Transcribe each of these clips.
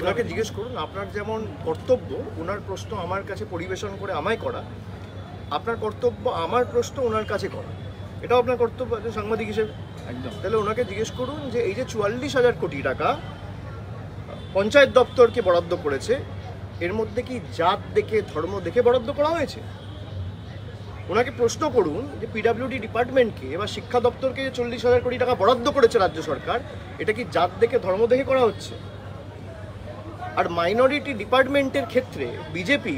ওনাকে জিজ্ঞেস করুন, আপনার যেমন কর্তব্য ওনার প্রশ্ন আমার কাছে পরিবেশন করে আমায় করা, আপনার কর্তব্য আমার প্রশ্ন ওনার কাছে করা, এটাও আপনার কর্তব্য একজন সাংবাদিক হিসেবে। একদম। তাহলে ওনাকে জিজ্ঞেস করুন যে এই যে 44,000 কোটি টাকা পঞ্চায়েত দপ্তরকে বরাদ্দ করেছে, এর মধ্যে কি জাত দেখে ধর্ম দেখে বরাদ্দ করা হয়েছে? ওনাকে প্রশ্ন করুন যে পিডাব্লিউডি ডিপার্টমেন্টকে বা শিক্ষা দপ্তরকে যে 40,000 কোটি টাকা বরাদ্দ করেছে রাজ্য সরকার, এটা কি জাত দেখে ধর্ম দেখে করা হচ্ছে? আর মাইনরিটি ডিপার্টমেন্টের ক্ষেত্রে বিজেপি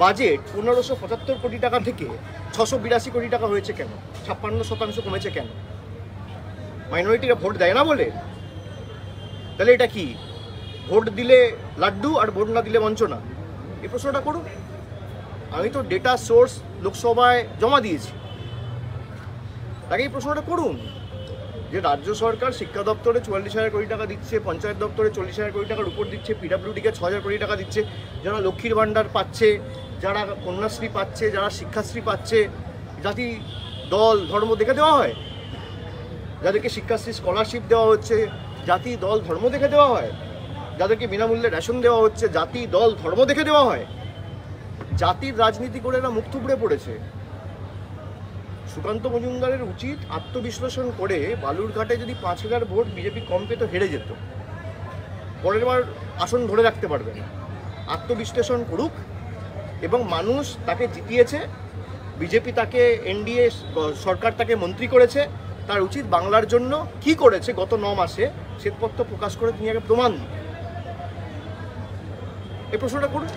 বাজেট 1575 কোটি টাকা থেকে 682 কোটি টাকা হয়েছে কেন? 56% কমেছে কেন? মাইনরিটিরা ভোট দেয় না বলে? তাহলে এটা কি ভোট দিলে লাড্ডু আর ভোট না দিলে বঞ্চনা? এই প্রশ্নটা করুন। আমি তো ডেটা সোর্স লোকসভায় জমা দিয়েছি, তাকে এই প্রশ্নটা করুন যে রাজ্য সরকার শিক্ষা দপ্তরে 44,000 কোটি টাকা দিচ্ছে, পঞ্চায়েত দপ্তরে 40,000 কোটি টাকার উপর দিচ্ছে, পিডাব্লিউডিকে 6,000 কোটি টাকা দিচ্ছে, যারা লক্ষ্মীর ভাণ্ডার পাচ্ছে, যারা কন্যাশ্রী পাচ্ছে, যারা শিক্ষাশ্রী পাচ্ছে, জাতি দল ধর্ম দেখে দেওয়া হয়? যাদেরকে শিক্ষাশ্রী স্কলারশিপ দেওয়া হচ্ছে, জাতি দল ধর্ম দেখে দেওয়া হয়? যাদেরকে বিনামূল্যে রেশন দেওয়া হচ্ছে, জাতি দল ধর্ম দেখে দেওয়া হয়? জাতির রাজনীতি করে এরা মুখ থুবড়ে পড়েছে। সুকান্ত মজুমদারের উচিত আত্মবিশ্লেষণ করে বালুরঘাটে যদি 5,000 ভোট বিজেপি কম পেত হেরে যেত, পরের বার আসন ধরে রাখতে পারবে না। আত্মবিশ্লেষণ করুক এবং মানুষ তাকে জিতিয়েছে, বিজেপি তাকে এনডিএ সরকার তাকে মন্ত্রী করেছে, তার উচিত বাংলার জন্য কি করেছে গত 9 মাসে শ্বেতপত্র প্রকাশ করে তিনি আগে প্রমাণ দিন। এই প্রশ্নটা করুন।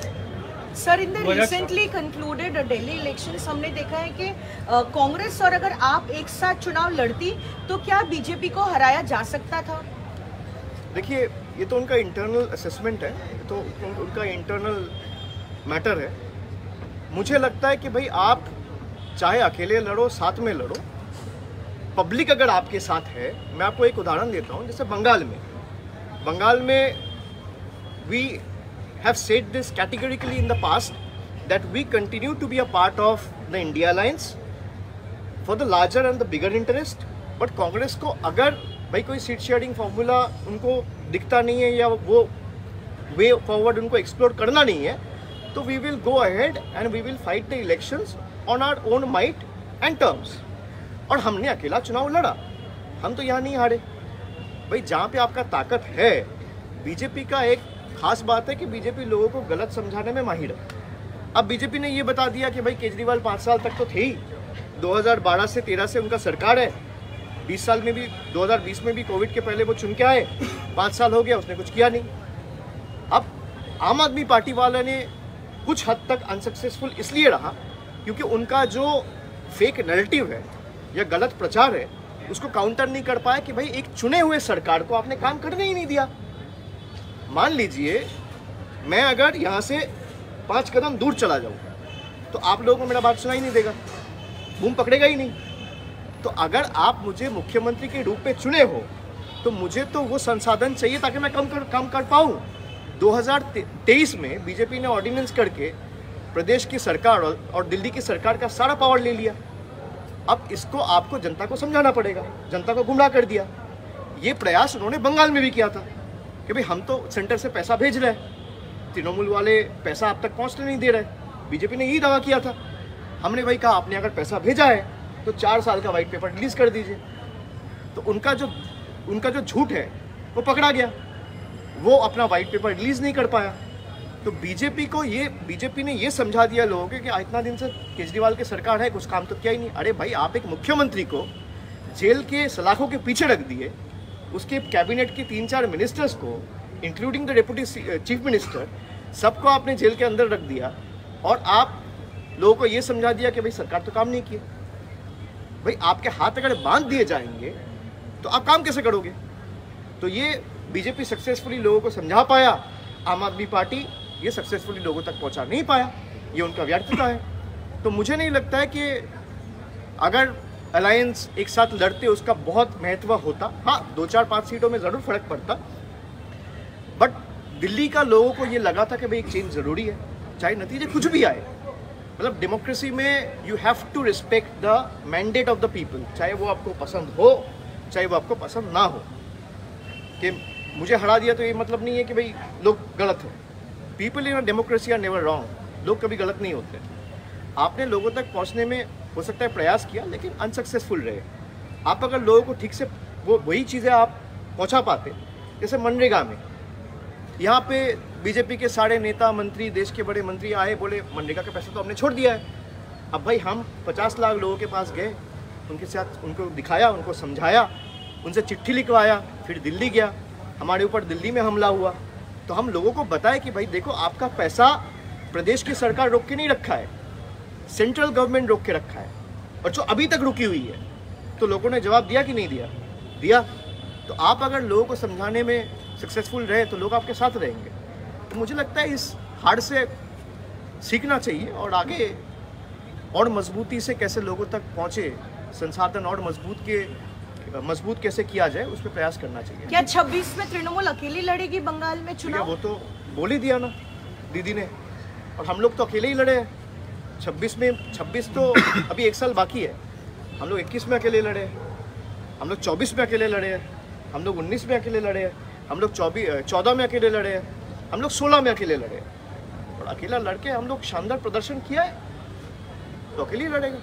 Sir, in the recently concluded Delhi elections हमने देखा है कि कांग्रेस और अगर आप एक साथ चुनाव लड़ती तो क्या बीजेपी को हराया जा सकता था? देखिए, ये तो उनका इंटरनल असेसमेंट है, ये तो उनका इंटरनल मैटर है। मुझे लगता है कि भाई आप चाहे अकेले लड़ो, साथ में लड़ो, पब्लिक अगर आपके साथ है। मैं आपको एक उदाहरण देता हूँ, जैसे बंगाल में we have said this categorically in the past that we continue to be a part of the India Alliance for the larger and the bigger interest, but Congress को अगर भाई कोई सीट शेयरिंग फॉर्मूला उनको दिखता नहीं है या वो वे फॉरवर्ड उनको एक्सप्लोर करना नहीं है, तो we will go ahead and we will fight the elections on our own might and terms। और हमने अकेला चुनाव लड़ा, हम तो यहाँ नहीं हारे भाई। जहाँ पे आपका ताकत है, बीजेपी का एक खास बात है कि बीजेपी लोगों को गलत समझाने में माहिर है। अब बीजेपी ने ये बता दिया कि भाई केजरीवाल 5 साल तक तो थे ही, 2012 से 13 से उनका सरकार है, 20 साल में भी 2020 में भी कोविड के पहले वो चुन के आए, 5 साल हो गया उसने कुछ किया नहीं। अब आम आदमी पार्टी वाले ने कुछ हद तक अनसक्सेसफुल इसलिए रहा क्योंकि उनका जो फेक नैरेटिव है या गलत प्रचार है उसको काउंटर नहीं कर पाया कि भाई एक चुने हुए सरकार को आपने काम करने ही नहीं दिया। मान लीजिए मैं अगर यहाँ से 5 कदम दूर चला जाऊँ तो आप लोगों को मेरा बात सुनाई नहीं देगा, बूम पकड़ेगा ही नहीं। तो अगर आप मुझे मुख्यमंत्री के रूप में चुने हो तो मुझे तो वो संसाधन चाहिए ताकि मैं काम कर पाऊँ। 2023 में बीजेपी ने ऑर्डिनेंस करके प्रदेश की सरकार और दिल्ली की सरकार का सारा पावर ले लिया। अब इसको आपको जनता को समझाना पड़ेगा, जनता को गुमराह कर दिया। ये प्रयास उन्होंने बंगाल में भी किया था कि भाई हम तो सेंटर से पैसा भेज रहे हैं, तृणमूल वाले पैसा आप तक पहुंचने नहीं दे रहे। बीजेपी ने यही दावा किया था। हमने भाई कहा आपने अगर पैसा भेजा है तो 4 साल का वाइट पेपर रिलीज कर दीजिए। तो उनका जो झूठ है वो पकड़ा गया, वो अपना वाइट पेपर रिलीज नहीं कर पाया। तो बीजेपी ने ये समझा दिया लोगों को कि इतना दिन से केजरीवाल की सरकार है, कुछ काम तो किया ही नहीं। अरे भाई, आप एक मुख्यमंत्री को जेल के सलाखों के पीछे रख दिए, उसके कैबिनेट के 3-4 मिनिस्टर्स को including the deputy chief minister सबको आपने जेल के अंदर रख दिया और आप लोगों को ये समझा दिया कि भाई सरकार तो काम नहीं किया। भाई आपके हाथ अगर बांध दिए जाएंगे तो आप काम कैसे करोगे? तो ये बीजेपी सक्सेसफुली लोगों को समझा पाया, आम आदमी पार्टी ये सक्सेसफुली लोगों तक पहुंचा नहीं पाया। ये उनका व्यर्थता है। तो मुझे नहीं लगता है कि अगर अलायंस एक साथ लड़ते उसका बहुत महत्व होता। हाँ, 2-4-5 सीटों में ज़रूर फर्क पड़ता, बट दिल्ली का लोगों को ये लगा था कि भाई एक चेंज ज़रूरी है, चाहे नतीजे कुछ भी आए। मतलब डेमोक्रेसी में you have to respect the mandate of the people, चाहे वो आपको पसंद हो चाहे वो आपको पसंद ना हो। कि मुझे हरा दिया तो ये मतलब नहीं है कि भाई लोग गलत हैं। People in a democracy are never wrong, लोग कभी गलत नहीं होते। आपने लोगों तक पहुंचने में हो सकता है प्रयास किया लेकिन अनसक्सेसफुल रहे। आप अगर लोगों को ठीक से वही चीज़ें आप पहुंचा पाते, जैसे मनरेगा में, यहाँ पे बीजेपी के सारे नेता मंत्री, देश के बड़े मंत्री आए, बोले मनरेगा का पैसा तो हमने छोड़ दिया है। अब भाई हम 50 लाख लोगों के पास गए, उनके साथ उनको दिखाया, उनको समझाया, उनसे चिट्ठी लिखवाया, फिर दिल्ली गया, हमारे ऊपर दिल्ली में हमला हुआ, तो हम लोगों को बताए कि भाई देखो आपका पैसा प्रदेश की सरकार रोक के नहीं रखा है, सेंट्रल गवर्नमेंट रोक के रखा है, और जो अभी तक रुकी हुई है। तो लोगों ने जवाब दिया कि नहीं दिया? दिया। तो आप अगर लोगों को समझाने में सक्सेसफुल रहे तो लोग आपके साथ रहेंगे। तो मुझे लगता है इस हार से सीखना चाहिए और आगे और मजबूती से कैसे लोगों तक पहुंचे, संसाधन और मजबूत कैसे किया जाए, उस पर प्रयास करना चाहिए। क्या 26 में तृणमूल अकेली लड़ेगी बंगाल में चुनाव? वो तो बोल ही दिया ना दीदी ने, और हम लोग तो अकेले ही लड़े हैं। 26 तो अभी 1 साल बाकी है। हम लोग 21 में अकेले लड़े हैं, हम लोग 24 में अकेले लड़े हैं, हम लोग 19 में अकेले लड़े हैं, हम लोग 14 में अकेले लड़े हैं, हम लोग 16 में अकेले लड़े हैं। और अकेला लड़के हम लोग शानदार प्रदर्शन किया है, तो अकेले ही लड़ेगा।